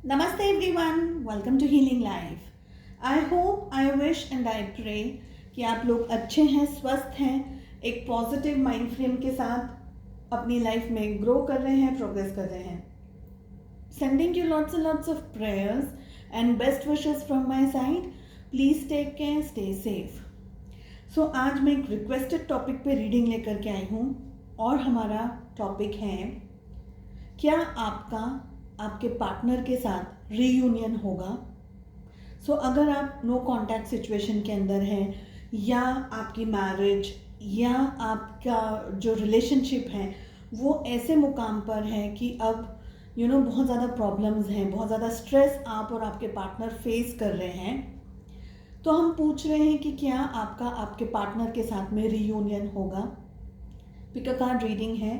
Namaste everyone, welcome to Healing Life. I hope, I wish and I pray कि आप लोग अच्छे हैं, स्वस्थ हैं, एक पॉजिटिव माइंड फ्रेम के साथ अपनी लाइफ में ग्रो कर रहे हैं, प्रोग्रेस कर रहे हैं. Sending you lots and lots of prayers and best wishes from my side. Please take care, stay safe. So आज मैं एक रिक्वेस्टेड टॉपिक पे रीडिंग लेकर के आई हूँ और हमारा टॉपिक है क्या आपके पार्टनर के साथ रीयूनियन होगा. अगर आप नो कांटेक्ट सिचुएशन के अंदर हैं या आपकी मैरिज या आपका जो रिलेशनशिप है वो ऐसे मुकाम पर है कि अब बहुत ज़्यादा प्रॉब्लम्स हैं, बहुत ज़्यादा स्ट्रेस आप और आपके पार्टनर फेस कर रहे हैं, तो हम पूछ रहे हैं कि क्या आपके पार्टनर के साथ में रीयूनियन होगा. पिक अ कार्ड रीडिंग है.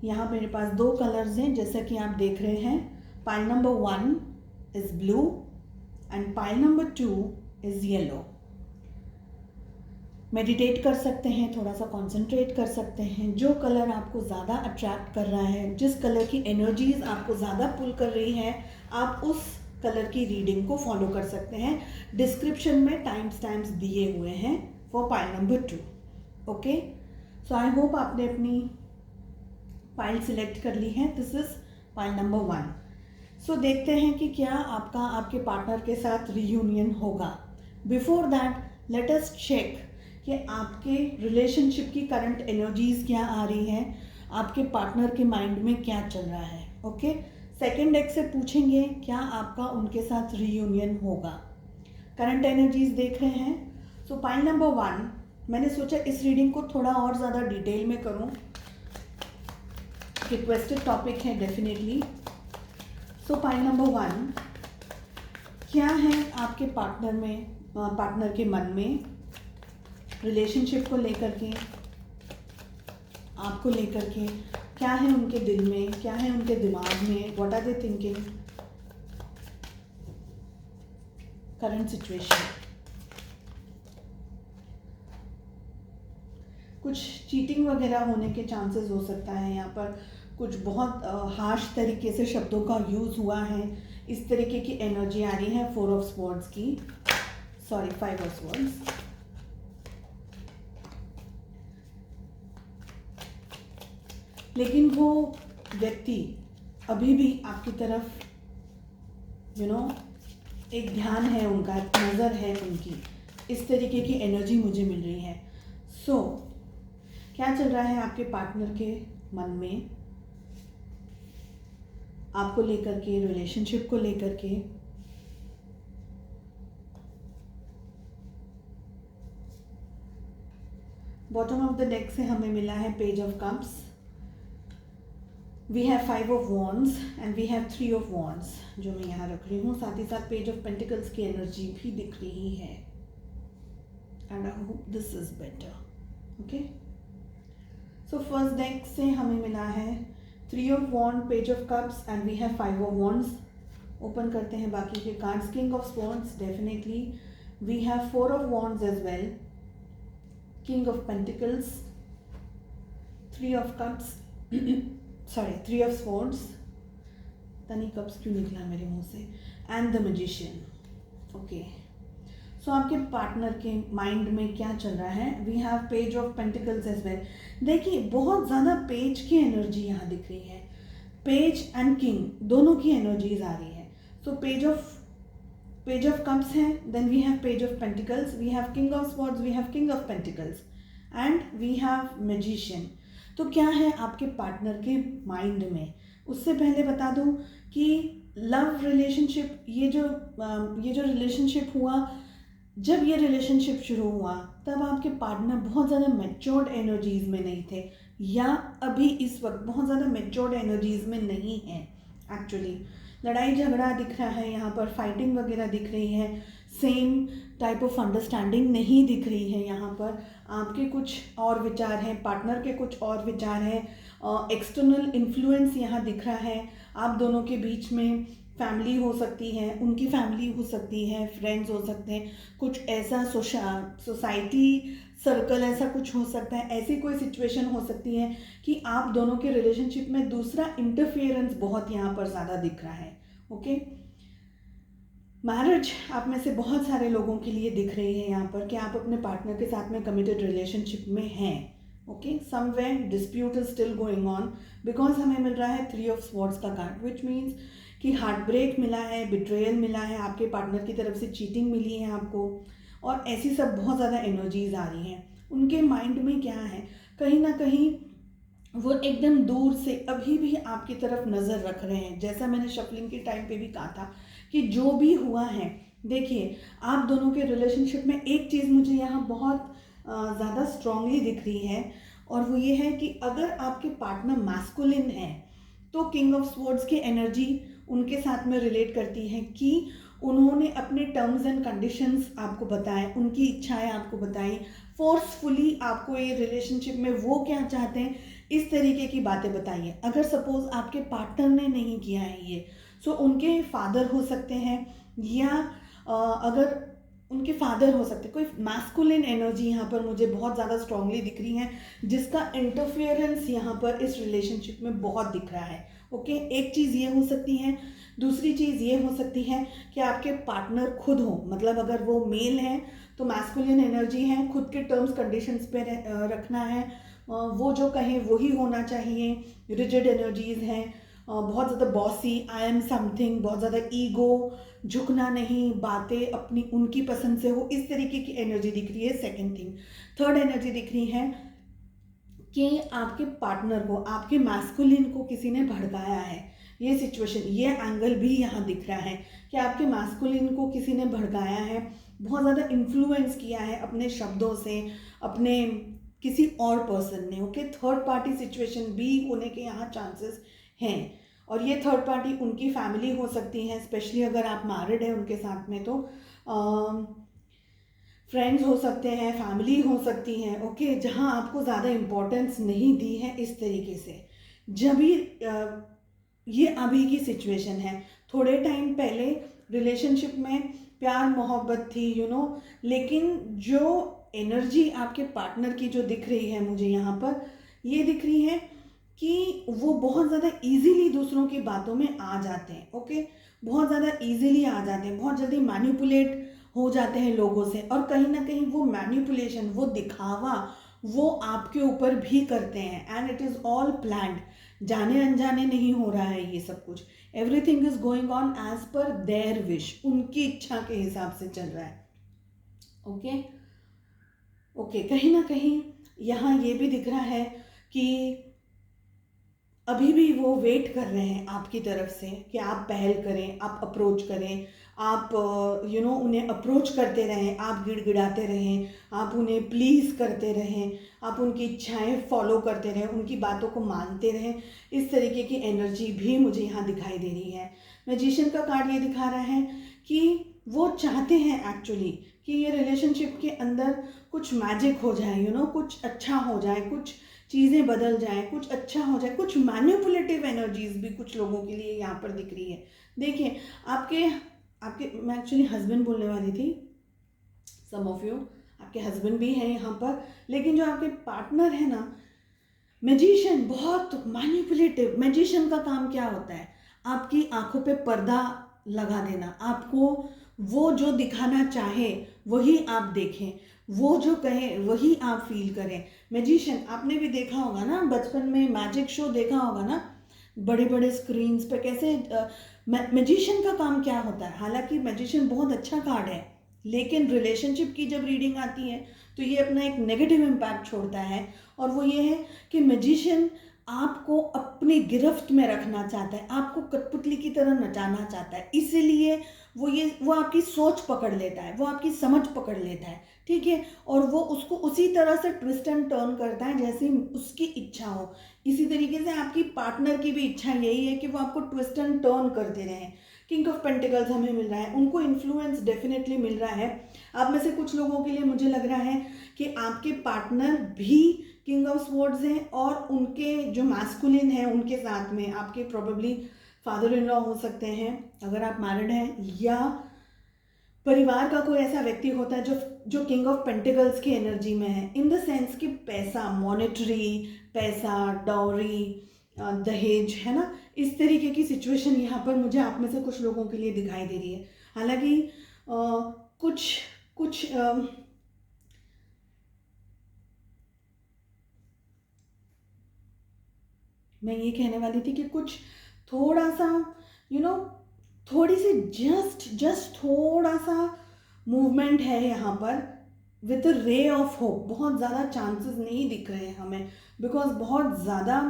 यहाँ मेरे पास दो कलर्स हैं जैसा कि आप देख रहे हैं. Pile number 1 is blue and pile number 2 is yellow. Meditate कर सकते हैं, थोड़ा सा कंसंट्रेट कर सकते हैं. जो कलर आपको ज़्यादा अट्रैक्ट कर रहा है, जिस कलर की एनर्जीज आपको ज़्यादा पुल कर रही है, आप उस कलर की रीडिंग को फॉलो कर सकते हैं. डिस्क्रिप्शन में टाइम स्टैम्प्स दिए हुए हैं for pile number 2. Okay, so I hope आपने अपनी फाइल सिलेक्ट कर ली है. This is file number 1. सो देखते हैं कि क्या आपके पार्टनर के साथ रीयूनियन होगा. Before that let us check कि आपके रिलेशनशिप की करंट एनर्जीज क्या आ रही हैं, आपके पार्टनर के माइंड में क्या चल रहा है. ओके, सेकेंड डेक से पूछेंगे क्या आपका उनके साथ रीयूनियन होगा. करंट एनर्जीज देख रहे हैं. सो फाइल नंबर 1 मैंने सोचा इस रीडिंग को थोड़ा और ज़्यादा डिटेल में करूं. रिक्वेस्टेड टॉपिक है डेफिनेटली. सो फाइल नंबर 1 क्या है आपके पार्टनर के मन में रिलेशनशिप को लेकर के, आपको लेकर के क्या है उनके दिल में, क्या है उनके दिमाग में. What are they thinking. Current situation. कुछ चीटिंग वगैरह होने के चांसेस हो सकता है. यहाँ पर कुछ बहुत हार्श तरीके से शब्दों का यूज़ हुआ है. इस तरीके की एनर्जी आ रही है 4 ऑफ स्वॉर्ड्स की, सॉरी 5 ऑफ स्वॉर्ड्स. लेकिन वो व्यक्ति अभी भी आपकी तरफ एक ध्यान है उनका, नज़र है उनकी. इस तरीके की एनर्जी मुझे मिल रही है. सो क्या चल रहा है आपके पार्टनर के मन में आपको लेकर के, रिलेशनशिप को लेकर के. बॉटम ऑफ द डेक से हमें मिला है page of cups. We have 5 of wands and we have 3 of wands जो मैं यहाँ रख रही हूँ. साथ ही साथ पेज ऑफ पेंटिकल्स की एनर्जी भी दिख रही है. And I hope this is better. Okay, so first deck से हमें मिला है 3 of wand, page of cups and we have 5 of wands. Open करते हैं बाकी के cards. King of swords definitely. We have 4 of wands as well. King of pentacles, 3 of cups, sorry 3 of swords. तनी cups क्यों निकला मेरे मुंह से. And the magician. Okay, so आपके पार्टनर के माइंड में क्या चल रहा है. We have page of pentacles as well. देखिए बहुत ज़्यादा पेज की एनर्जी यहाँ दिख रही है. पेज एंड किंग दोनों की एनर्जीज आ रही है. सो पेज ऑफ कप्स है, then we have page of pentacles, we have king of swords, we have king of pentacles and we have magician. तो क्या है आपके पार्टनर के माइंड में. उससे पहले बता दूँ कि लव रिलेशनशिप, ये जो रिलेशनशिप हुआ, जब ये रिलेशनशिप शुरू हुआ तब आपके पार्टनर बहुत ज़्यादा मैच्योर्ड एनर्जीज़ में नहीं थे या अभी इस वक्त बहुत ज़्यादा मैच्योर्ड एनर्जीज़ में नहीं हैं. एक्चुअली लड़ाई झगड़ा दिख रहा है यहाँ पर, फाइटिंग वगैरह दिख रही है. सेम टाइप ऑफ अंडरस्टैंडिंग नहीं दिख रही है यहाँ पर. आपके कुछ और विचार हैं, पार्टनर के कुछ और विचार हैं. एक्सटर्नल इन्फ्लुएंस यहाँ दिख रहा है. आप दोनों के बीच में फैमिली हो सकती है, उनकी फैमिली हो सकती है, फ्रेंड्स हो सकते हैं, कुछ ऐसा सोसाइटी सर्कल ऐसा कुछ हो सकता है. ऐसी कोई सिचुएशन हो सकती है कि आप दोनों के रिलेशनशिप में दूसरा इंटरफियरेंस बहुत यहाँ पर ज़्यादा दिख रहा है. ओके, मैरिज आप में से बहुत सारे लोगों के लिए दिख रही है यहाँ पर कि आप अपने पार्टनर के साथ में कमिटेड रिलेशनशिप में हैं। Okay, somewhere dispute is still going on, because हमें मिल रहा है 3 ऑफ स्वॉर्ड्स का कार्ड, विच मीन्स कि हार्ट ब्रेक मिला है, बिट्रेयल मिला है, आपके पार्टनर की तरफ से चीटिंग मिली है आपको, और ऐसी सब बहुत ज़्यादा एनर्जीज आ रही हैं। उनके माइंड में क्या है, कहीं ना कहीं वो एकदम दूर से अभी भी आपकी तरफ नज़र रख रहे हैं। जैसा मैंने शफलिंग के टाइम पे भी कहा था कि जो भी हुआ है, देखिए आप दोनों के रिलेशनशिप में एक चीज़ मुझे यहाँ बहुत ज़्यादा स्ट्रांगली दिख रही है, और वो ये है कि अगर आपके पार्टनर मैस्कुलिन है तो किंग ऑफ स्वॉर्ड्स की एनर्जी उनके साथ में रिलेट करती है कि उन्होंने अपने टर्म्स एंड कंडीशंस आपको बताए, उनकी इच्छाएं आपको बताई, फोर्सफुली आपको ये रिलेशनशिप में वो क्या चाहते हैं इस तरीके की बातें बताइए। अगर सपोज आपके पार्टनर ने नहीं किया है ये, सो उनके फादर हो सकते हैं, या अगर उनके फादर हो सकते हैं, कोई मैस्कुलिन एनर्जी यहाँ पर मुझे बहुत ज़्यादा स्ट्रांगली दिख रही है, जिसका इंटरफियरेंस यहाँ पर इस रिलेशनशिप में बहुत दिख रहा है। ओके, एक चीज़ ये हो सकती है। दूसरी चीज़ ये हो सकती है कि आपके पार्टनर खुद हो, मतलब अगर वो मेल है तो मैस्कुलिन एनर्जी है, खुद के टर्म्स कंडीशंस पे रखना है, वो जो कहें वही होना चाहिए, रिजिड एनर्जीज हैं, बहुत ज़्यादा बॉसी, आई एम समथिंग, बहुत ज़्यादा ईगो, झुकना नहीं, बातें अपनी उनकी पसंद से हो, इस तरीके की एनर्जी दिख रही है। सेकेंड थिंग, थर्ड एनर्जी दिख रही है कि आपके पार्टनर को, आपके मैस्कुलिन को किसी ने भड़काया है। ये सिचुएशन, ये एंगल भी यहाँ दिख रहा है कि आपके मैस्कुलिन को किसी ने भड़काया है, बहुत ज़्यादा इन्फ्लुएंस किया है अपने शब्दों से, अपने किसी और पर्सन ने। ओके, थर्ड पार्टी सिचुएशन भी होने के यहाँ चांसेस हैं, और ये थर्ड पार्टी उनकी फैमिली हो सकती है, स्पेशली अगर आप मैरिड हैं उनके साथ में, तो फ्रेंड्स हो सकते हैं, फैमिली हो सकती हैं। ओके, जहाँ आपको ज़्यादा इम्पोर्टेंस नहीं दी है इस तरीके से। जब ये अभी की सिचुएशन है, थोड़े टाइम पहले रिलेशनशिप में प्यार मोहब्बत थी, लेकिन जो एनर्जी आपके पार्टनर की जो दिख रही है मुझे यहाँ पर, ये दिख रही है कि वो बहुत ज़्यादा इजीली दूसरों की बातों में आ जाते हैं। ओके, बहुत ज़्यादा इजीली आ जाते हैं, बहुत जल्दी मैनिपुलेट हो जाते हैं लोगों से, और कहीं ना कहीं वो मैनिपुलेशन, वो दिखावा, वो आपके ऊपर भी करते हैं, and it is all planned, जाने अनजाने नहीं हो रहा है ये सब कुछ। Everything is going on as per their wish, उनकी इच्छा के हिसाब से चल रहा है। ओके, कहीं ना कहीं यहाँ ये भी दिख रहा है कि अभी भी वो वेट कर रहे हैं आपकी तरफ से कि आप पहल करें, आप अप्रोच करें, आप उन्हें अप्रोच करते रहें, आप गिड़गिड़ाते रहें, आप उन्हें प्लीज़ करते रहें, आप उनकी इच्छाएं फॉलो करते रहें, उनकी बातों को मानते रहें। इस तरीके की एनर्जी भी मुझे यहाँ दिखाई दे रही है। मैजिशियन का कार्ड ये दिखा रहा है कि वो चाहते हैं एक्चुअली कि ये रिलेशनशिप के अंदर कुछ मैजिक हो जाए, कुछ अच्छा हो जाए, कुछ चीज़ें बदल जाएं, कुछ अच्छा हो जाए, कुछ मैनिपुलेटिव एनर्जीज भी कुछ लोगों के लिए यहाँ पर दिख रही है। देखिए, आपके मैं एक्चुअली हस्बैंड बोलने वाली थी, सम ऑफ यू आपके हस्बैंड भी हैं यहाँ पर, लेकिन जो आपके पार्टनर है ना, मैजिशियन, बहुत मैनिपुलेटिव। मैजिशियन का काम क्या होता है, आपकी आंखों पे पर्दा लगा देना, आपको वो जो दिखाना चाहे वही आप देखें, वो जो कहे वही आप फील करें। मैजिशियन आपने भी देखा होगा ना, बचपन में मैजिक शो देखा होगा ना, बड़े बड़े स्क्रीन्स पे कैसे। मैजिशियन का काम क्या होता है, हालांकि मैजिशियन बहुत अच्छा कार्ड है, लेकिन रिलेशनशिप की जब रीडिंग आती है तो ये अपना एक नेगेटिव इम्पैक्ट छोड़ता है, और वो ये है कि मैजिशियन आपको अपनी गिरफ्त में रखना चाहता है, आपको कठपुतली की तरह नचाना चाहता है, इसीलिए वो आपकी सोच पकड़ लेता है, वो आपकी समझ पकड़ लेता है, ठीक है, और वो उसको उसी तरह से ट्विस्ट एंड टर्न करता है जैसी उसकी इच्छा हो। इसी तरीके से आपकी पार्टनर की भी इच्छा यही है कि वो आपको ट्विस्ट एंड टर्न करते रहें। किंग ऑफ पेंटिकल्स हमें मिल रहा है, उनको इन्फ्लुएंस डेफिनेटली मिल रहा है। आप में से कुछ लोगों के लिए मुझे लग रहा है कि आपके पार्टनर भी किंग ऑफ स्वॉर्ड्स हैं, और उनके जो मैस्कुलिन है उनके साथ में आपके प्रोबेबली फादर इन लॉ हो सकते हैं अगर आप मैरिड हैं, या परिवार का कोई ऐसा व्यक्ति होता है जो किंग ऑफ पेंटिकल्स की एनर्जी में है, इन द सेंस कि पैसा, मॉनेटरी पैसा, डाउरी, दहेज, है ना, इस तरीके की सिचुएशन यहाँ पर मुझे आप में से कुछ लोगों के लिए दिखाई दे रही है। हालांकि कुछ कुछ मैं ये कहने वाली थी कि कुछ थोड़ा सा थोड़ी सी जस्ट थोड़ा सा मूवमेंट है यहाँ पर with a ray of hope. बहुत ज़्यादा चांसेस नहीं दिख रहे हैं हमें, बिकॉज बहुत ज़्यादा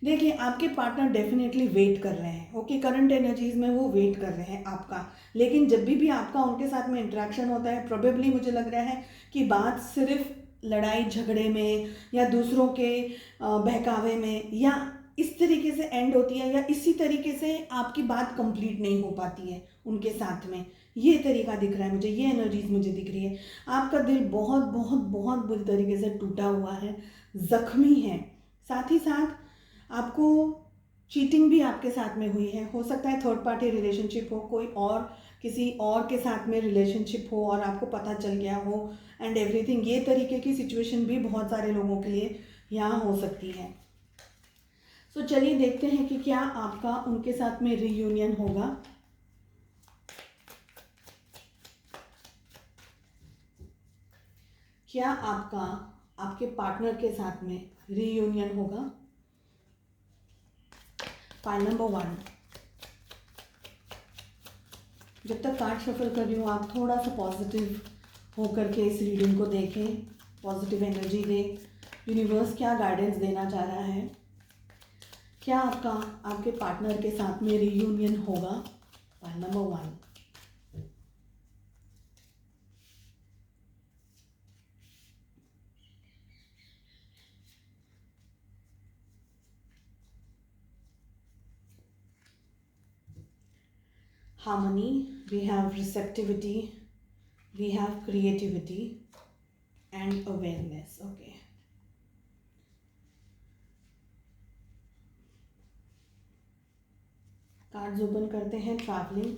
देखिए आपके पार्टनर डेफिनेटली वेट कर रहे हैं। ओके, करंट एनर्जीज में वो वेट कर रहे हैं आपका। लेकिन जब भी आपका उनके साथ में इंटरेक्शन होता है, प्रोबेबली मुझे लग रहा है कि बात सिर्फ लड़ाई झगड़े में या दूसरों के बहकावे में या इस तरीके से एंड होती है, या इसी तरीके से आपकी बात कंप्लीट नहीं हो पाती है उनके साथ में। ये तरीका दिख रहा है मुझे, ये एनर्जीज मुझे दिख रही है। आपका दिल बहुत बहुत बहुत बुरी तरीके से टूटा हुआ है, जख्मी है। साथ ही साथ आपको चीटिंग भी आपके साथ में हुई है। हो सकता है थर्ड पार्टी रिलेशनशिप हो, कोई और किसी और के साथ में रिलेशनशिप हो और आपको पता चल गया हो एंड एवरीथिंग। ये तरीके की सिचुएशन भी बहुत सारे लोगों के लिए यहाँ हो सकती है। सो चलिए देखते हैं कि क्या आपका उनके साथ में रीयूनियन होगा। क्या आपका आपके पार्टनर के साथ में रीयूनियन होगा। File number 1। जब तक कार्ड शफल कर रही हूँ, आप थोड़ा सा पॉजिटिव होकर के इस रीडिंग को देखें, पॉजिटिव एनर्जी दें। यूनिवर्स क्या गाइडेंस देना चाह रहा है। क्या आपका आपके पार्टनर के साथ में रीयूनियन होगा। File number 1। Harmony, we have receptivity, we have creativity and awareness. Okay. Cards open करते हैं। Travelling,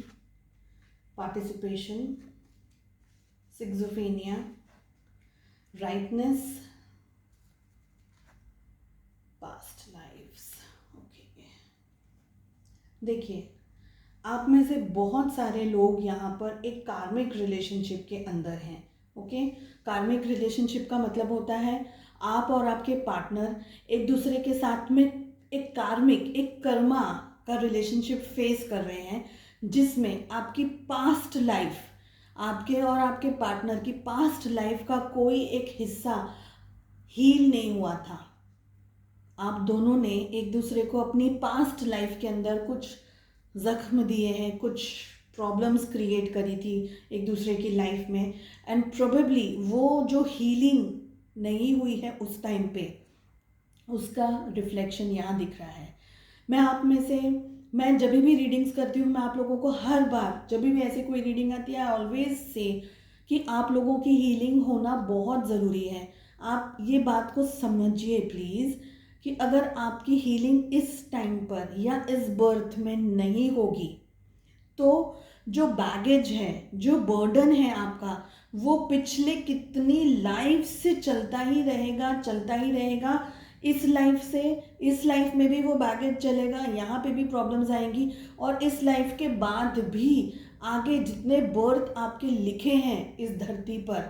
participation, schizophrenia, rightness, past lives. Okay, देखिए आप में से बहुत सारे लोग यहाँ पर एक कार्मिक रिलेशनशिप के अंदर हैं। ओके, कार्मिक रिलेशनशिप का मतलब होता है आप और आपके पार्टनर एक दूसरे के साथ में एक कार्मिक, एक कर्मा का रिलेशनशिप फेस कर रहे हैं, जिसमें आपकी पास्ट लाइफ, आपके और आपके पार्टनर की पास्ट लाइफ का कोई एक हिस्सा हील नहीं हुआ था। आप दोनों ने एक दूसरे को अपनी पास्ट लाइफ के अंदर कुछ जख्म दिए हैं, कुछ प्रॉब्लम्स क्रिएट करी थी एक दूसरे की लाइफ में, एंड प्रोबेबली वो जो हीलिंग नहीं हुई है उस टाइम पे, उसका रिफ्लेक्शन यहाँ दिख रहा है। मैं जब भी रीडिंग्स करती हूँ, मैं आप लोगों को हर बार जब भी ऐसी कोई रीडिंग आती है, आई ऑलवेज से कि आप लोगों की हीलिंग होना बहुत ज़रूरी है। आप ये बात को समझिए प्लीज़ कि अगर आपकी हीलिंग इस टाइम पर या इस बर्थ में नहीं होगी तो जो बैगेज है, जो बर्डन है आपका, वो पिछले कितनी लाइफ से चलता ही रहेगा। इस लाइफ में भी वो बैगेज चलेगा, यहाँ पे भी प्रॉब्लम्स आएंगी, और इस लाइफ के बाद भी आगे जितने बर्थ आपके लिखे हैं इस धरती पर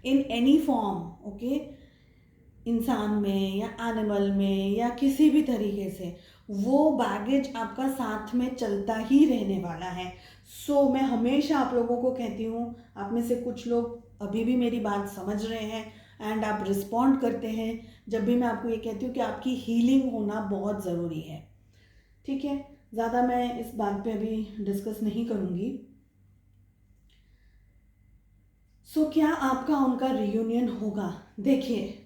इन एनी फॉर्म, ओके, इंसान में या एनिमल में या किसी भी तरीके से, वो बैगेज आपका साथ में चलता ही रहने वाला है। सो मैं हमेशा आप लोगों को कहती हूँ, आप में से कुछ लोग अभी भी मेरी बात समझ रहे हैं एंड आप रिस्पॉन्ड करते हैं जब भी मैं आपको ये कहती हूँ कि आपकी हीलिंग होना बहुत ज़रूरी है। ठीक है, ज़्यादा मैं इस बात पे अभी डिस्कस नहीं करूँगी। सो क्या आपका उनका रियूनियन होगा। देखिए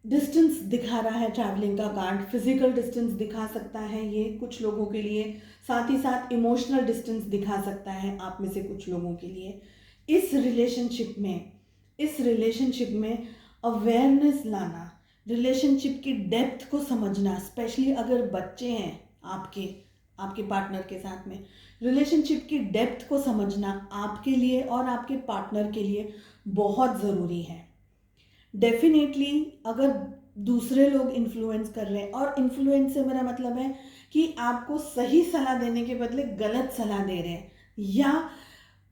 डिस्टेंस दिखा रहा है ट्रैवलिंग का कार्ड, फिजिकल डिस्टेंस दिखा सकता है ये कुछ लोगों के लिए, साथ ही साथ इमोशनल डिस्टेंस दिखा सकता है आप में से कुछ लोगों के लिए। इस रिलेशनशिप में अवेयरनेस लाना, रिलेशनशिप की डेप्थ को समझना, स्पेशली अगर बच्चे हैं आपके पार्टनर के साथ में, रिलेशनशिप की डेप्थ को समझना आपके लिए और आपके पार्टनर के लिए बहुत ज़रूरी है। डेफिनेटली अगर दूसरे लोग इन्फ्लुएंस कर रहे हैं, और इन्फ्लुएंस से मेरा मतलब है कि आपको सही सलाह देने के बदले गलत सलाह दे रहे हैं या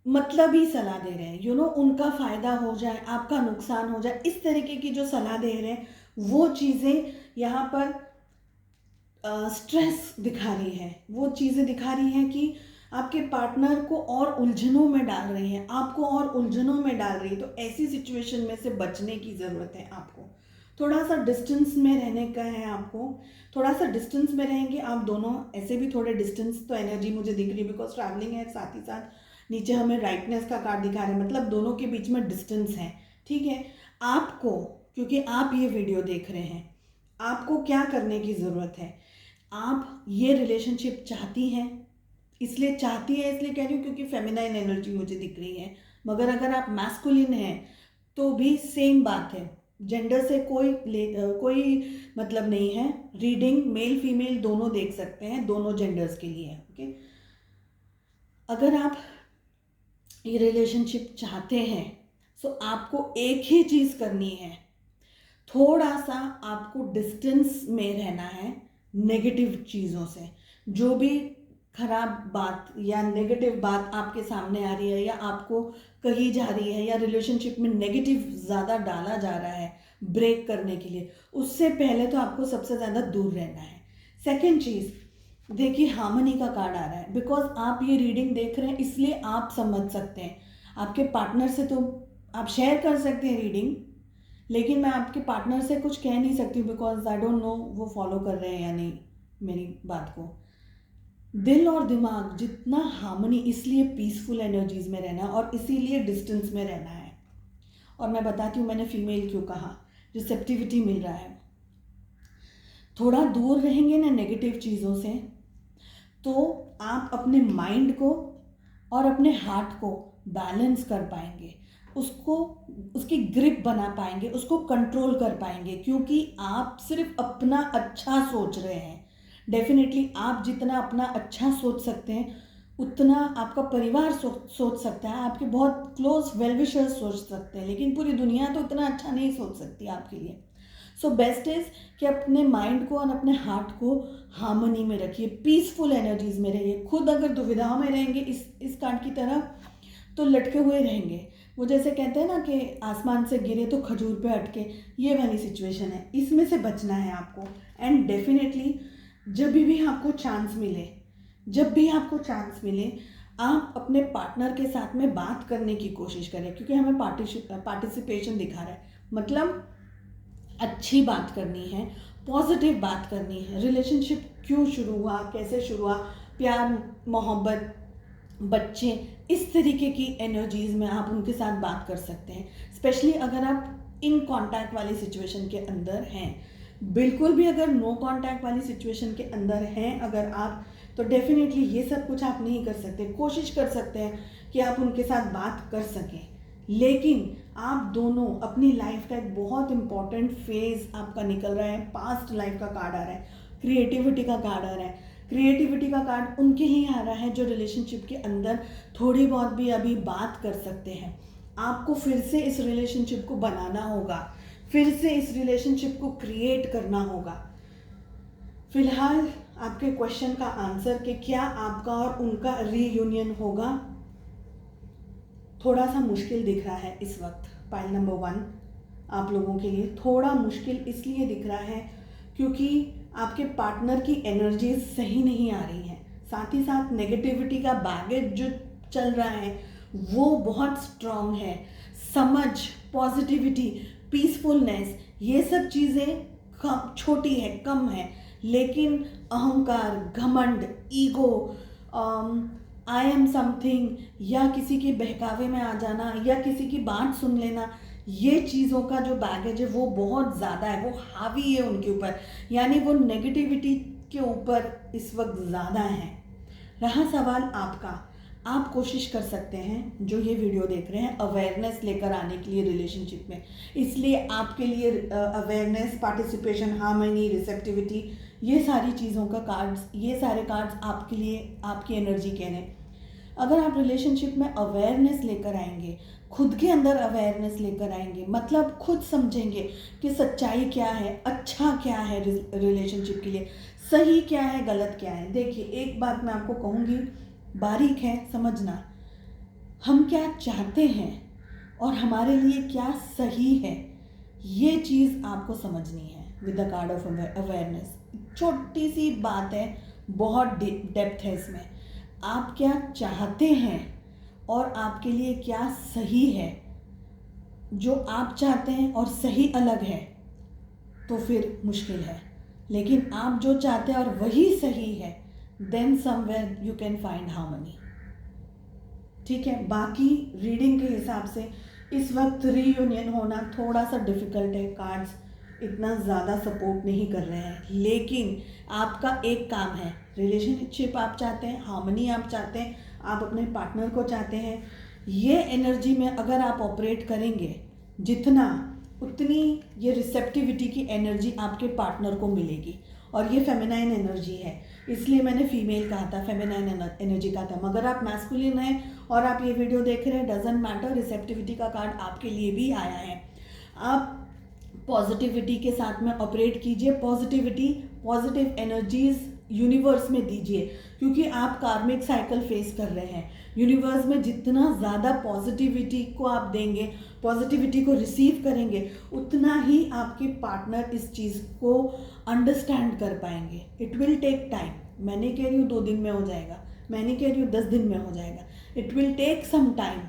मतलब ही सलाह दे रहे हैं, उनका फ़ायदा हो जाए, आपका नुकसान हो जाए, इस तरीके की जो सलाह दे रहे हैं वो चीज़ें यहाँ पर स्ट्रेस दिखा रही है। वो चीज़ें दिखा रही हैं कि आपके पार्टनर को और उलझनों में डाल रही हैं, आपको और उलझनों में डाल रही है। तो ऐसी सिचुएशन में से बचने की ज़रूरत है आपको। थोड़ा सा डिस्टेंस में रहने का है आपको, थोड़ा सा डिस्टेंस में रहेंगे आप दोनों। ऐसे भी थोड़े डिस्टेंस तो एनर्जी मुझे दिख रही है बिकॉज ट्रैवलिंग है, साथ ही साथ नीचे हमें राइटनेस का कार्ड दिखा रहे हैं, मतलब दोनों के बीच में डिस्टेंस है। ठीक है, आपको, क्योंकि आप ये वीडियो देख रहे हैं, आपको क्या करने की ज़रूरत है। आप ये रिलेशनशिप चाहती हैं, इसलिए चाहती है इसलिए कह रही हूँ क्योंकि फेमिनाइन एनर्जी मुझे दिख रही है। मगर अगर आप मैस्कुलिन हैं तो भी सेम बात है, जेंडर से कोई मतलब नहीं है। रीडिंग मेल फीमेल दोनों देख सकते हैं, दोनों जेंडर्स के लिए। ओके, अगर आप ये रिलेशनशिप चाहते हैं तो आपको एक ही चीज़ करनी है, थोड़ा सा आपको डिस्टेंस में रहना है नेगेटिव चीज़ों से। जो भी खराब बात या नेगेटिव बात आपके सामने आ रही है या आपको कही जा रही है या रिलेशनशिप में नेगेटिव ज़्यादा डाला जा रहा है ब्रेक करने के लिए, उससे पहले तो आपको सबसे ज़्यादा दूर रहना है। सेकेंड चीज़, देखिए हार्मनी का कार्ड आ रहा है। बिकॉज आप ये रीडिंग देख रहे हैं इसलिए आप समझ सकते हैं। आपके पार्टनर से तो आप शेयर कर सकते हैं रीडिंग, लेकिन मैं आपके पार्टनर से कुछ कह नहीं सकती बिकॉज आई डोंट नो वो फॉलो कर रहे हैं या नहीं मेरी बात को। दिल और दिमाग जितना हार्मनी, इसलिए पीसफुल एनर्जीज में रहना और इसीलिए डिस्टेंस में रहना है। और मैं बताती हूँ मैंने फीमेल क्यों कहा, रिसेप्टिविटी मिल रहा है। थोड़ा दूर रहेंगे ना नेगेटिव चीज़ों से तो आप अपने माइंड को और अपने हार्ट को बैलेंस कर पाएंगे, उसको उसकी ग्रिप बना पाएंगे, उसको कंट्रोल कर पाएंगे, क्योंकि आप सिर्फ अपना अच्छा सोच रहे हैं। डेफिनेटली आप जितना अपना अच्छा सोच सकते हैं उतना आपका परिवार सोच सकता है, आपके बहुत क्लोज वेलविशर्स सोच सकते हैं, लेकिन पूरी दुनिया तो इतना अच्छा नहीं सोच सकती आपके लिए। सो बेस्ट इज़ कि अपने माइंड को और अपने हार्ट को हार्मनी में रखिए, पीसफुल एनर्जीज में रहिए। खुद अगर दुविधा में रहेंगे इस कार्ड की तरह तो लटके हुए रहेंगे। वो जैसे कहते हैं ना कि आसमान से गिरे तो खजूर पे अटके, ये वाली सिचुएशन है। इसमें से बचना है आपको। एंड डेफिनेटली जब भी आपको चांस मिले आप अपने पार्टनर के साथ में बात करने की कोशिश करें, क्योंकि हमें पार्टिसिपेशन दिखा रहा है, मतलब अच्छी बात करनी है, पॉजिटिव बात करनी है। रिलेशनशिप क्यों शुरू हुआ, कैसे शुरू हुआ, प्यार मोहब्बत बच्चे, इस तरीके की एनर्जीज में आप उनके साथ बात कर सकते हैं। स्पेशली अगर आप इन कांटेक्ट वाली सिचुएशन के अंदर हैं। बिल्कुल भी अगर नो कांटेक्ट वाली सिचुएशन के अंदर हैं अगर आप, तो डेफिनेटली ये सब कुछ आप नहीं कर सकते। कोशिश कर सकते हैं कि आप उनके साथ बात कर सकें, लेकिन आप दोनों अपनी लाइफ का एक बहुत इंपॉर्टेंट फेज आपका निकल रहा है। पास्ट लाइफ का कार्ड आ रहा है, क्रिएटिविटी का कार्ड आ रहा है। क्रिएटिविटी का कार्ड उनके लिए आ रहा है जो रिलेशनशिप के अंदर थोड़ी बहुत भी अभी बात कर सकते हैं। आपको फिर से इस रिलेशनशिप को बनाना होगा, फिर से इस रिलेशनशिप को क्रिएट करना होगा। फिलहाल आपके क्वेश्चन का आंसर कि क्या आपका और उनका रीयूनियन होगा, थोड़ा सा मुश्किल दिख रहा है इस वक्त। पाइल नंबर 1 आप लोगों के लिए थोड़ा मुश्किल इसलिए दिख रहा है क्योंकि आपके पार्टनर की एनर्जी सही नहीं आ रही है। साथ ही साथ नेगेटिविटी का बैगेज जो चल रहा है वो बहुत स्ट्रॉन्ग है। समझ, पॉजिटिविटी, पीसफुलनेस, ये सब चीज़ें छोटी है, कम है, लेकिन अहंकार, घमंड, ईगो, आई एम समथिंग या किसी के बहकावे में आ जाना या किसी की बात सुन लेना, ये चीज़ों का जो बैगेज है वो बहुत ज़्यादा है, वो हावी है उनके ऊपर, यानी वो नेगेटिविटी के ऊपर इस वक्त ज़्यादा है। रहा सवाल आपका, आप कोशिश कर सकते हैं जो ये वीडियो देख रहे हैं अवेयरनेस लेकर आने के लिए रिलेशनशिप में। इसलिए आपके लिए अवेयरनेस, पार्टिसिपेशन, हार्मनी, रिसेप्टिविटी, ये सारी चीज़ों का कार्ड्स, ये सारे कार्ड्स आपके लिए, आपकी एनर्जी कह रहे हैं। अगर आप रिलेशनशिप में अवेयरनेस लेकर आएंगे, खुद के अंदर अवेयरनेस लेकर आएंगे, मतलब खुद समझेंगे कि सच्चाई क्या है, अच्छा क्या है रिलेशनशिप के लिए, सही क्या है, गलत क्या है। देखिए एक बात मैं आपको कहूँगी, बारीक है समझना, हम क्या चाहते हैं और हमारे लिए क्या सही है, ये चीज़ आपको समझनी है with the card of awareness. छोटी सी बात है, बहुत डेप्थ है इसमें। आप क्या चाहते हैं और आपके लिए क्या सही है। जो आप चाहते हैं और सही अलग है तो फिर मुश्किल है, लेकिन आप जो चाहते हैं और वही सही है, then somewhere you can find harmony. ठीक है, बाकी रीडिंग के हिसाब से इस वक्त रीयूनियन होना थोड़ा सा डिफ़िकल्ट है, कार्ड्स इतना ज़्यादा सपोर्ट नहीं कर रहे हैं, लेकिन आपका एक काम है, रिलेशनशिप आप चाहते हैं, हार्मनी आप चाहते हैं, आप अपने पार्टनर को चाहते हैं, ये एनर्जी में अगर आप ऑपरेट करेंगे जितना, उतनी ये रिसेप्टिविटी की एनर्जी आपके पार्टनर को मिलेगी। और ये फेमिनाइन एनर्जी है, इसलिए मैंने फीमेल कहा था, फेमिनाइन एनर्जी कहा था। मगर आप मैस्कुलिन हैं और आप ये वीडियो देख रहे हैं, डजेंट मैटर, रिसेप्टिविटी का कार्ड आपके लिए भी आया है। आप पॉजिटिविटी के साथ में ऑपरेट कीजिए, पॉजिटिव एनर्जीज यूनिवर्स में दीजिए, क्योंकि आप कार्मिक साइकिल फेस कर रहे हैं। यूनिवर्स में जितना ज़्यादा पॉजिटिविटी को आप देंगे, पॉजिटिविटी को रिसीव करेंगे, उतना ही आपके पार्टनर इस चीज़ को अंडरस्टैंड कर पाएंगे। इट विल टेक टाइम, मैं नहीं कह रही हूँ 2 दिन में हो जाएगा, मैं नहीं कह रही हूँ 10 दिन में हो जाएगा, it will take some time,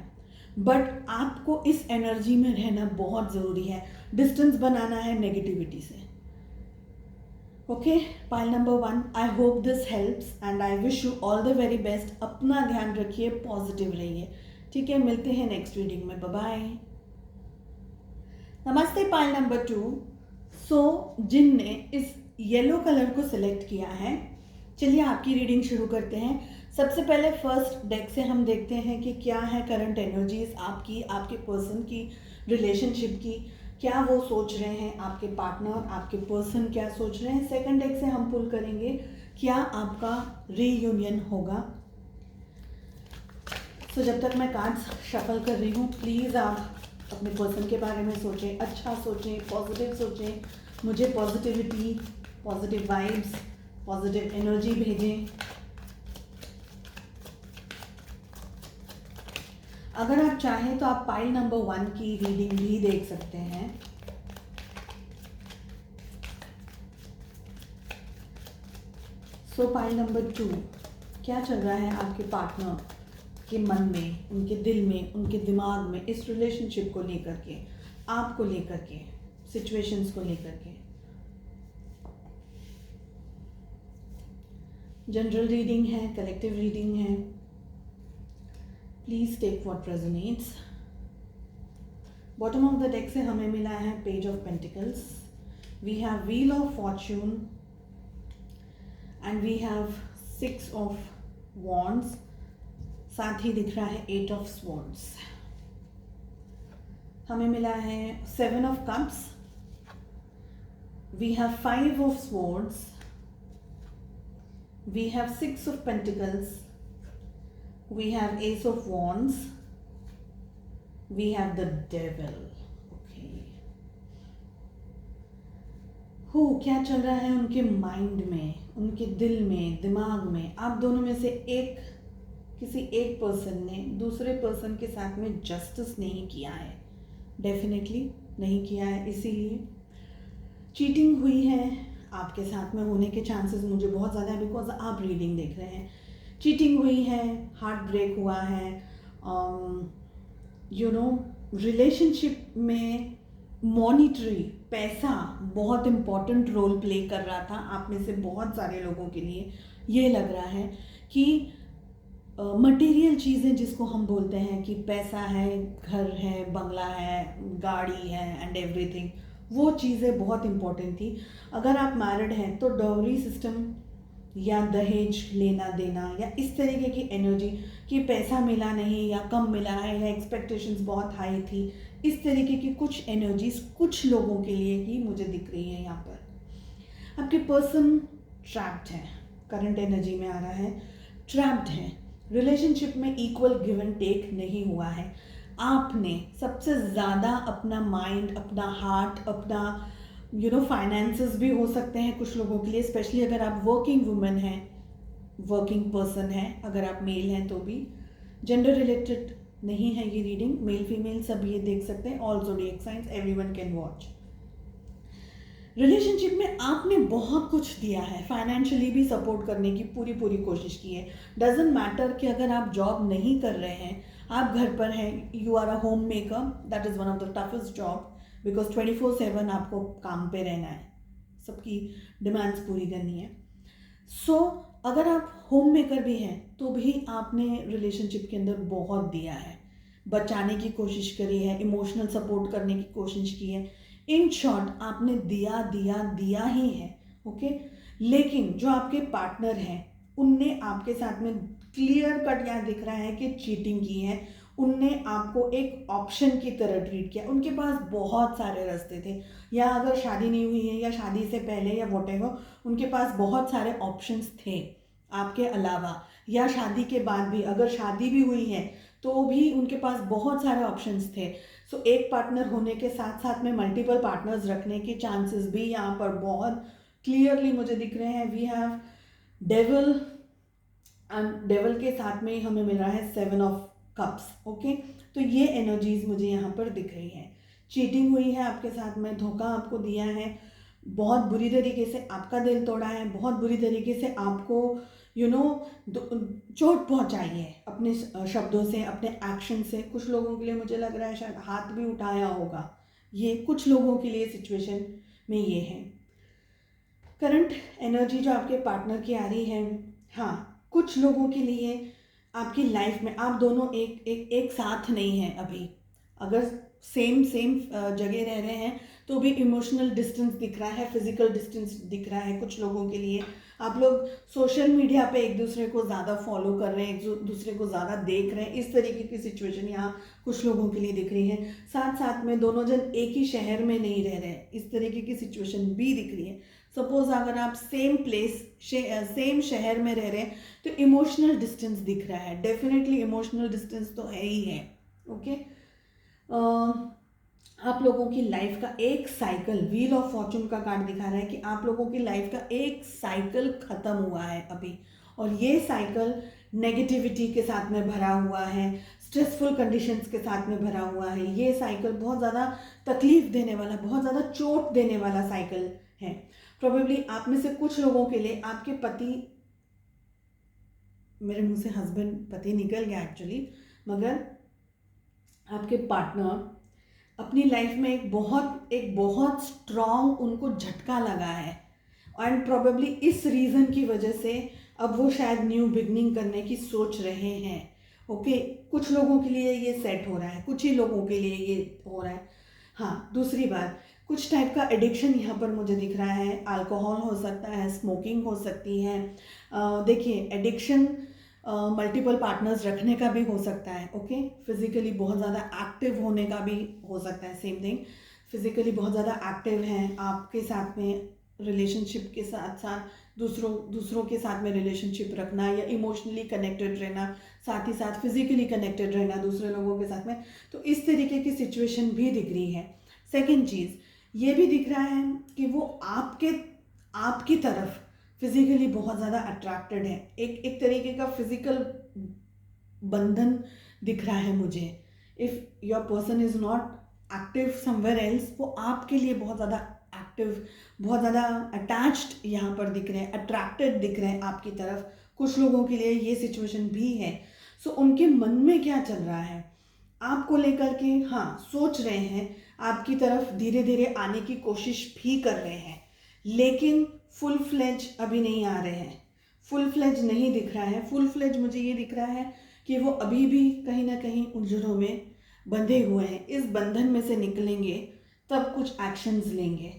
but आपको इस एनर्जी में रहना बहुत ज़रूरी है, डिस्टेंस बनाना है नेगेटिविटी से। Okay, pile number 1, I hope this helps and I wish you all the very best. अपना ध्यान रखिए, पॉजिटिव रहिए। ठीक है, मिलते हैं नेक्स्ट रीडिंग में, बाय बाय। नमस्ते पाइल नंबर 2। सो जिनने इस येलो कलर को सिलेक्ट किया है, चलिए आपकी रीडिंग शुरू करते हैं। सबसे पहले फर्स्ट डेक से हम देखते हैं कि क्या है करंट एनर्जीज आपकी, आपके पर्सन की, रिलेशनशिप की, क्या वो सोच रहे हैं, आपके पार्टनर, आपके पर्सन क्या सोच रहे हैं। सेकंड डेक से हम पुल करेंगे क्या आपका रीयूनियन होगा। सो जब तक मैं कार्ड्स शफल कर रही हूँ, प्लीज़ आप अपने पर्सन के बारे में सोचें, अच्छा सोचें, पॉजिटिव सोचें, मुझे positivity, positive vibes, positive energy भेजें। अगर आप चाहें तो आप पाइल नंबर 1 की रीडिंग भी देख सकते हैं। सो पाइल नंबर 2, क्या चल रहा है आपके पार्टनर के मन में, उनके दिल में, उनके दिमाग में, इस रिलेशनशिप को लेकर के, आपको लेकर के, सिचुएशंस को लेकर के। जनरल रीडिंग है, कलेक्टिव रीडिंग है, please take what resonates. Bottom of the deck से हमें मिला है page of pentacles, we have wheel of fortune and we have 6 of wands, साथ ही दिख रहा है 8 ऑफ स्वॉर्ड्स। हमें मिला है 7 of cups, we have 5 of swords, we have 6 of pentacles, we have ace of wands, we have the devil. Okay, हो क्या चल रहा है उनके माइंड में, उनके दिल में, दिमाग में। आप दोनों में से किसी एक पर्सन ने दूसरे पर्सन के साथ में जस्टिस नहीं किया है, डेफिनेटली नहीं किया है, इसीलिए चीटिंग हुई है। आपके साथ में होने के चांसेस मुझे बहुत ज़्यादा है, बिकॉज आप रीडिंग देख रहे हैं। चीटिंग हुई है, हार्ट ब्रेक हुआ है, रिलेशनशिप में मॉनिटरी, पैसा बहुत इम्पॉर्टेंट रोल प्ले कर रहा था आप में से बहुत सारे लोगों के लिए। ये लग रहा है कि मटेरियल चीज़ें जिसको हम बोलते हैं कि पैसा है, घर है, बंगला है, गाड़ी है एंड एवरीथिंग, वो चीज़ें बहुत इम्पोर्टेंट थी। अगर आप मैरिड हैं तो डॉवरी सिस्टम या दहेज लेना देना या इस तरीके की एनर्जी कि पैसा मिला नहीं या कम मिला है या एक्सपेक्टेशंस बहुत हाई थी, इस तरीके की कुछ एनर्जीज कुछ लोगों के लिए ही मुझे दिख रही है। यहाँ पर आपके पर्सन ट्रैप्ड है, करंट एनर्जी में आ रहा है, ट्रैप्ड है। रिलेशनशिप में इक्वल गिव एंड टेक नहीं हुआ है। आपने सबसे ज़्यादा अपना माइंड, अपना हार्ट, अपना फाइनेंसेस भी हो सकते हैं कुछ लोगों के लिए, स्पेशली अगर आप वर्किंग वुमेन हैं, वर्किंग पर्सन है, अगर आप मेल हैं तो भी। जेंडर रिलेटेड नहीं है ये रीडिंग, मेल फीमेल सब ये देख सकते हैं, all zodiac science, everyone can watch. Relationship में आपने बहुत कुछ दिया है, फाइनेंशियली भी सपोर्ट करने की पूरी पूरी कोशिश की है। डजेंट मैटर कि अगर आप जॉब नहीं कर रहे हैं, आप घर पर हैं, you are a homemaker, that is one of the toughest job, because 24/7 आपको काम पे रहना है, सबकी डिमांड्स पूरी करनी है। सो अगर आप होम मेकर भी हैं तो भी आपने रिलेशनशिप के अंदर बहुत दिया है, बचाने की कोशिश करी है, इमोशनल सपोर्ट करने की कोशिश की है। इन शॉर्ट आपने दिया दिया दिया ही है, ओके। लेकिन जो आपके पार्टनर हैं उनने आपके साथ में क्लियर कट यहाँ दिख रहा है कि चीटिंग की है। उनने आपको एक ऑप्शन की तरह ट्रीट किया। उनके पास बहुत सारे रास्ते थे, या अगर शादी नहीं हुई है या शादी से पहले या वॉटेवर, उनके पास बहुत सारे ऑप्शंस थे आपके अलावा, या शादी के बाद भी, अगर शादी भी हुई है तो भी उनके पास बहुत सारे ऑप्शंस थे। सो एक पार्टनर होने के साथ साथ में मल्टीपल पार्टनर्स रखने के चांसेस भी यहाँ पर बहुत क्लियरली मुझे दिख रहे हैं। We have devil, and devil के साथ में हमें मिल रहा है 7 ऑफ कप्स, ओके। तो ये एनर्जीज मुझे यहाँ पर दिख रही हैं। चीटिंग हुई है आपके साथ में, धोखा आपको दिया है, बहुत बुरी तरीके से आपका दिल तोड़ा है, बहुत बुरी तरीके से आपको चोट पहुंचाई है अपने शब्दों से, अपने एक्शन से। कुछ लोगों के लिए मुझे लग रहा है शायद हाथ भी उठाया होगा। ये कुछ लोगों के लिए सिचुएशन में ये है करंट एनर्जी जो आपके पार्टनर की आ रही है। हाँ, कुछ लोगों के लिए आपकी लाइफ में आप दोनों एक साथ नहीं हैं अभी। अगर सेम जगह रह रहे हैं तो भी इमोशनल डिस्टेंस दिख रहा है, फिजिकल डिस्टेंस दिख रहा है कुछ लोगों के लिए। आप लोग सोशल मीडिया पे एक दूसरे को ज़्यादा फॉलो कर रहे हैं, एक दूसरे को ज़्यादा देख रहे हैं, इस तरीके की सिचुएशन यहाँ कुछ लोगों के लिए दिख रही है। साथ साथ में दोनों जन एक ही शहर में नहीं रह रहे, इस तरीके की सिचुएशन भी दिख रही है। सपोज अगर आप सेम शहर में रह रहे हैं तो इमोशनल डिस्टेंस दिख रहा है, डेफिनेटली इमोशनल डिस्टेंस तो है ही है, ओके। आप लोगों की लाइफ का एक साइकिल, व्हील ऑफ फॉर्चून का कार्ड दिखा रहा है कि आप लोगों की लाइफ का एक साइकिल खत्म हुआ है अभी, और ये साइकिल नेगेटिविटी के साथ में भरा हुआ है, स्ट्रेसफुल कंडीशंस के साथ में भरा हुआ है। ये साइकिल बहुत ज़्यादा तकलीफ देने वाला, बहुत ज़्यादा चोट देने वाला साइकिल है। प्रोबेबली आप में से कुछ लोगों के लिए आपके पति, मेरे मुंह से हस्बैंड पति निकल गया एक्चुअली, मगर आपके पार्टनर अपनी लाइफ में एक बहुत स्ट्रॉन्ग उनको झटका लगा है, एंड प्रोबेबली इस रीज़न की वजह से अब वो शायद न्यू बिगनिंग करने की सोच रहे हैं, ओके। कुछ लोगों के लिए ये सेट हो रहा है, कुछ ही लोगों के लिए ये हो रहा है। हाँ, दूसरी बात, कुछ टाइप का एडिक्शन यहाँ पर मुझे दिख रहा है। अल्कोहल हो सकता है, स्मोकिंग हो सकती है। देखिए, एडिक्शन मल्टीपल पार्टनर्स रखने का भी हो सकता है, ओके। फिजिकली बहुत ज़्यादा एक्टिव होने का भी हो सकता है, सेम थिंग। फिजिकली बहुत ज़्यादा एक्टिव हैं आपके साथ में, रिलेशनशिप के साथ साथ दूसरों के साथ में रिलेशनशिप रखना, या इमोशनली कनेक्टेड रहना, साथ ही साथ फिजिकली कनेक्टेड रहना दूसरे लोगों के साथ में। तो इस तरीके की सिचुएशन भी दिख रही है। सेकेंड चीज़ ये भी दिख रहा है कि वो आपकी तरफ फिजिकली बहुत ज़्यादा अट्रैक्टेड है। एक तरीके का फिजिकल बंधन दिख रहा है मुझे। If your person is not active somewhere else, वो आपके लिए बहुत ज़्यादा एक्टिव, बहुत ज़्यादा अटैच्ड यहाँ पर दिख रहे हैं, अट्रैक्टेड दिख रहे हैं आपकी तरफ। कुछ लोगों के लिए ये सिचुएशन भी है। सो उनके मन में क्या चल रहा है आपको लेकर के, हाँ, सोच रहे हैं, आपकी तरफ धीरे धीरे आने की कोशिश भी कर रहे हैं, लेकिन फुल फ्लेज अभी नहीं आ रहे हैं। फुल फ्लेज नहीं दिख रहा है। फुल फ्लेज मुझे ये दिख रहा है कि वो अभी भी कहीं ना कहीं उलझनों में बंधे हुए हैं। इस बंधन में से निकलेंगे तब कुछ एक्शंस लेंगे,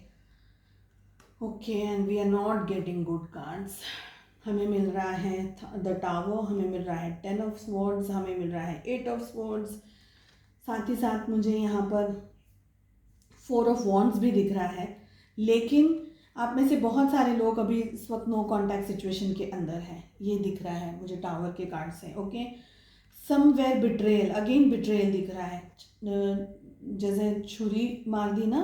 okay. And we are not getting good cards. हमें मिल रहा है द टावर, हमें मिल रहा है 10 ऑफ स्वॉर्ड्स, हमें मिल रहा है 8 ऑफ स्वॉर्ड्स। साथ ही साथ मुझे यहाँ पर 4 ऑफ वॉन्ड्स भी दिख रहा है। लेकिन आप में से बहुत सारे लोग अभी इस वक्त नो कांटेक्ट सिचुएशन के अंदर हैं, ये दिख रहा है मुझे टावर के कार्ड से। Okay, somewhere betrayal, again betrayal दिख रहा है, जैसे छुरी मार दी ना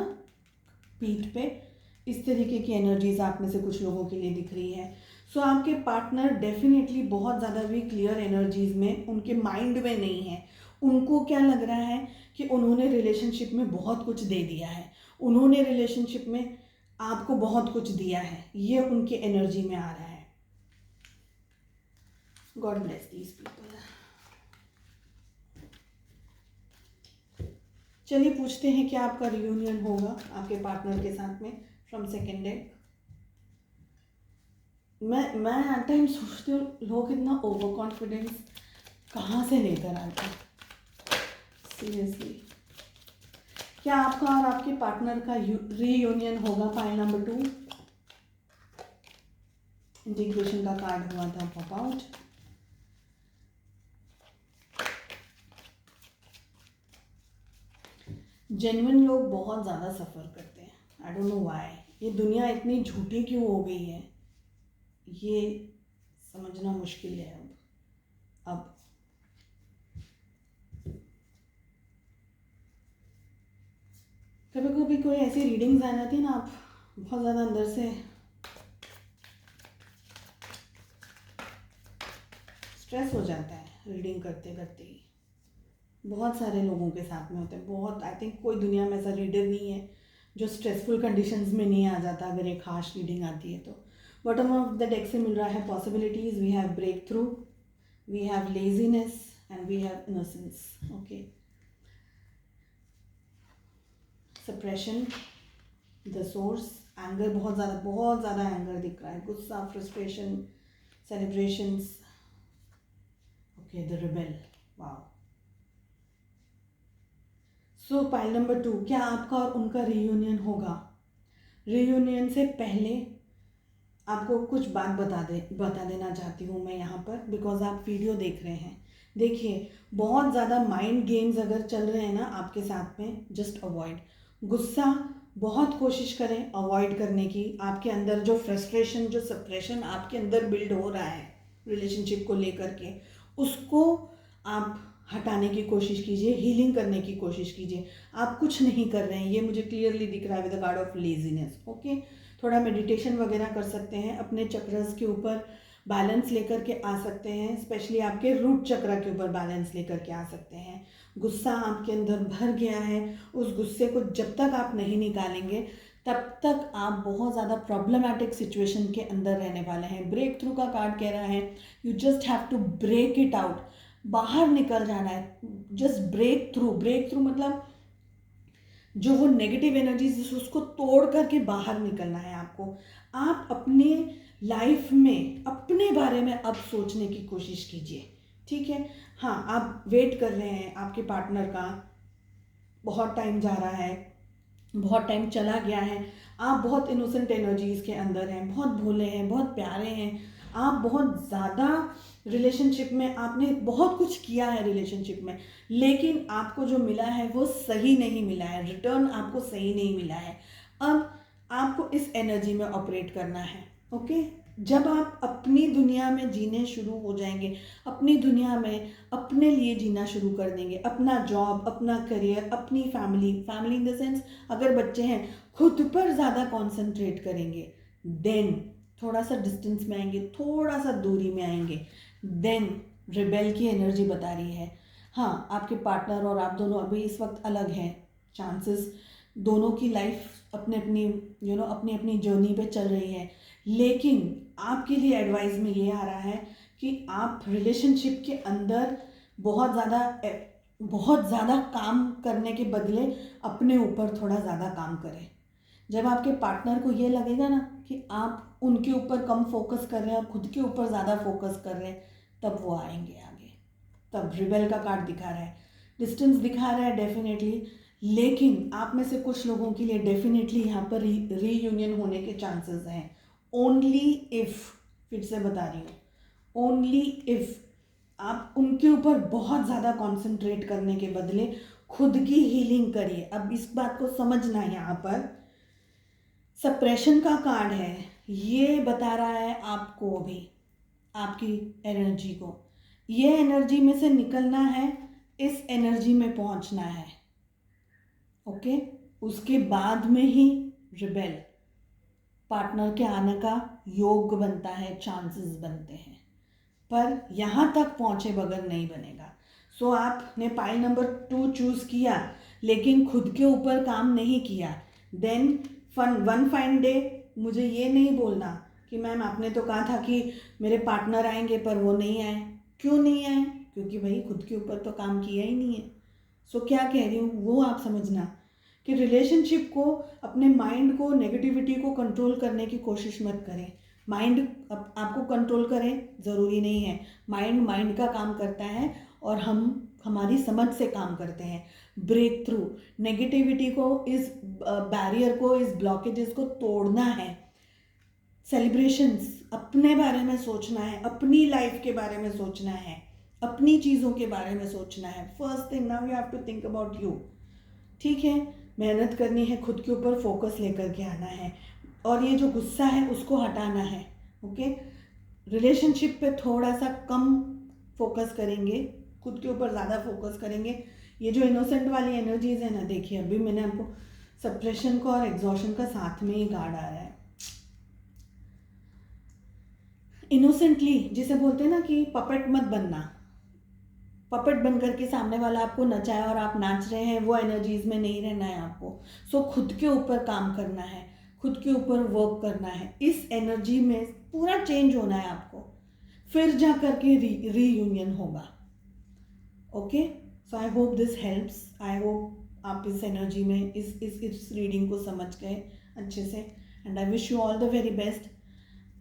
पीठ पे, इस तरीके की एनर्जीज आप में से कुछ लोगों के लिए दिख रही है। सो आपके पार्टनर डेफिनेटली बहुत ज़्यादा भी क्लियर एनर्जीज में उनके माइंड में नहीं है। उनको क्या लग रहा है कि उन्होंने रिलेशनशिप में बहुत कुछ दे दिया है, उन्होंने रिलेशनशिप में आपको बहुत कुछ दिया है, ये उनके एनर्जी में आ रहा है। God bless these people. चलिए पूछते हैं क्या आपका रियूनियन होगा आपके पार्टनर के साथ में फ्रॉम सेकेंड डेक। मैं एट टाइम सोचती हूँ लोग इतना ओवर कॉन्फिडेंस कहाँ से लेकर आते हैं सीरियसली। क्या आपका और आपके पार्टनर का रीयूनियन होगा? फाइल नंबर 2 इंटीग्रेशन का कार्ड हुआ था, पॉप आउट। जेन्युइन लोग बहुत ज़्यादा सफ़र करते हैं, आई डोंट नो व्हाई। ये दुनिया इतनी झूठी क्यों हो गई है, ये समझना मुश्किल है अब कभी कभी कोई ऐसी रीडिंग्स आ जाती है ना, आप बहुत ज़्यादा अंदर से स्ट्रेस हो जाता है रीडिंग करते करते ही। बहुत सारे लोगों के साथ में होते हैं, बहुत, आई थिंक कोई दुनिया में ऐसा रीडर नहीं है जो स्ट्रेसफुल कंडीशंस में नहीं आ जाता अगर एक हार्श रीडिंग आती है तो। बॉटम ऑफ द डेक से मिल रहा है possibilities, we have breakthrough, we have laziness and we have innocence. Okay, suppression, the source, anger, बहुत ज़्यादा एंगर दिख रहा है, गुस्सा, frustration, celebrations. Okay, the rebel, wow. So pile number 2, क्या आपका और उनका रीयूनियन होगा? रीयूनियन से पहले आपको कुछ बात बता देना चाहती हूँ मैं यहाँ पर, बिकॉज आप वीडियो देख रहे हैं। देखिए, बहुत ज़्यादा माइंड गेम्स अगर चल रहे हैं ना आपके साथ में, जस्ट अवॉइड। गुस्सा बहुत कोशिश करें अवॉइड करने की। आपके अंदर जो फ्रस्ट्रेशन, जो सप्रेशन आपके अंदर बिल्ड हो रहा है रिलेशनशिप को लेकर के, उसको आप हटाने की कोशिश कीजिए, हीलिंग करने की कोशिश कीजिए। आप कुछ नहीं कर रहे हैं, ये मुझे क्लियरली दिख रहा है with the card of laziness. Okay, थोड़ा मेडिटेशन वगैरह कर सकते हैं, अपने चक्रस के ऊपर बैलेंस लेकर के आ सकते हैं, स्पेशली आपके रूट चक्र के ऊपर बैलेंस लेकर के आ सकते हैं। गुस्सा आपके अंदर भर गया है, उस गुस्से को जब तक आप नहीं निकालेंगे तब तक आप बहुत ज़्यादा प्रॉब्लमैटिक सिचुएशन के अंदर रहने वाले हैं। ब्रेक थ्रू का कार्ड कह रहा है you just have to break it out, बाहर निकल जाना है, just break through. Break through मतलब जो वो नेगेटिव एनर्जीज उसको तोड़ करके बाहर निकलना है आपको। आप अपने लाइफ में अपने बारे में अब सोचने की कोशिश कीजिए, ठीक है? हाँ, आप वेट कर रहे हैं आपके पार्टनर का, बहुत टाइम जा रहा है, बहुत टाइम चला गया है, आप बहुत इनोसेंट एनर्जीज के अंदर हैं, बहुत भोले हैं, बहुत प्यारे हैं, आप बहुत ज़्यादा रिलेशनशिप में, आपने बहुत कुछ किया है रिलेशनशिप में, लेकिन आपको जो मिला है वो सही नहीं मिला है, रिटर्न आपको सही नहीं मिला है। अब आपको इस एनर्जी में ऑपरेट करना है। ओके, जब आप अपनी दुनिया में जीने शुरू हो जाएंगे, अपनी दुनिया में अपने लिए जीना शुरू कर देंगे, अपना जॉब, अपना करियर, अपनी फैमिली इन द सेंस अगर बच्चे हैं, खुद पर ज़्यादा कॉन्सेंट्रेट करेंगे, देन थोड़ा सा डिस्टेंस में आएंगे, थोड़ा सा दूरी में आएंगे, देन रिबेल की एनर्जी बता रही है। हाँ, आपके पार्टनर और आप दोनों अभी इस वक्त अलग हैं, चांसेस दोनों की लाइफ अपने अपनी अपनी अपनी जर्नी पे चल रही है, लेकिन आपके लिए एडवाइस में ये आ रहा है कि आप रिलेशनशिप के अंदर बहुत ज़्यादा काम करने के बदले अपने ऊपर थोड़ा ज़्यादा काम करें। जब आपके पार्टनर को ये लगेगा ना कि आप उनके ऊपर कम फोकस कर रहे हैं और खुद के ऊपर ज़्यादा फोकस कर रहे हैं, तब वो आएंगे आगे। तब रिबेल का कार्ड दिखा रहा है, डिस्टेंस दिखा रहा है डेफिनेटली, लेकिन आप में से कुछ लोगों के लिए डेफिनेटली यहाँ पर रीयूनियन होने के चांसेस हैं। ओनली इफ़, फिर से बता रही हूँ, ओनली इफ़ आप उनके ऊपर बहुत ज़्यादा कॉन्सेंट्रेट करने के बदले खुद की हीलिंग करिए। अब इस बात को समझना है यहाँ पर, सप्रेशन का कार्ड है, ये बता रहा है आपको भी, आपकी एनर्जी को, ये एनर्जी में से निकलना है, इस एनर्जी में पहुंचना है। ओके, उसके बाद में ही रिबेल पार्टनर के आने का योग बनता है, चांसेस बनते हैं, पर यहाँ तक पहुँचे बगैर नहीं बनेगा। सो आपने पाइल नंबर 2 चूज़ किया लेकिन खुद के ऊपर काम नहीं किया, देन वन फाइन डे मुझे ये नहीं बोलना कि मैम आपने तो कहा था कि मेरे पार्टनर आएंगे पर वो नहीं आए। क्यों नहीं आए? क्योंकि भाई खुद के ऊपर तो काम किया ही नहीं है। सो क्या कह रही हूँ वो आप समझना कि रिलेशनशिप को, अपने माइंड को, नेगेटिविटी को कंट्रोल करने की कोशिश मत करें। माइंड आपको कंट्रोल करें ज़रूरी नहीं है, माइंड का काम करता है और हम हमारी समझ से काम करते हैं। ब्रेक थ्रू नेगेटिविटी को, इस बैरियर को, इस ब्लॉकेजेस को तोड़ना है। सेलिब्रेशंस, अपने बारे में सोचना है, अपनी लाइफ के बारे में सोचना है, अपनी चीज़ों के बारे में सोचना है। First thing now you have to think about you. ठीक है, मेहनत करनी है, खुद के ऊपर फोकस लेकर के आना है और ये जो गुस्सा है उसको हटाना है। ओके, रिलेशनशिप पे थोड़ा सा कम फोकस करेंगे, खुद के ऊपर ज़्यादा फोकस करेंगे। ये जो इनोसेंट वाली एनर्जीज है ना, देखिए अभी मैंने आपको सप्रेशन का और एग्जॉशन का साथ में ही कार्ड आ रहा है। इनोसेंटली, जिसे बोलते हैं ना कि पपेट मत बनना, पपेट बन करके सामने वाला आपको नचाए और आप नाच रहे हैं, वो एनर्जीज में नहीं रहना है आपको। सो खुद के ऊपर काम करना है, खुद के ऊपर वर्क करना है, इस एनर्जी में पूरा चेंज होना है आपको, फिर जा करके रीयूनियन होगा। Okay, so I hope this helps. I hope आप इस एनर्जी में इस रीडिंग को समझ गए अच्छे से, and I wish you all the very best.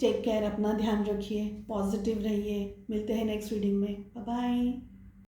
Take care, अपना ध्यान रखिए, पॉजिटिव रहिए। मिलते हैं नेक्स्ट रीडिंग में। Bye bye.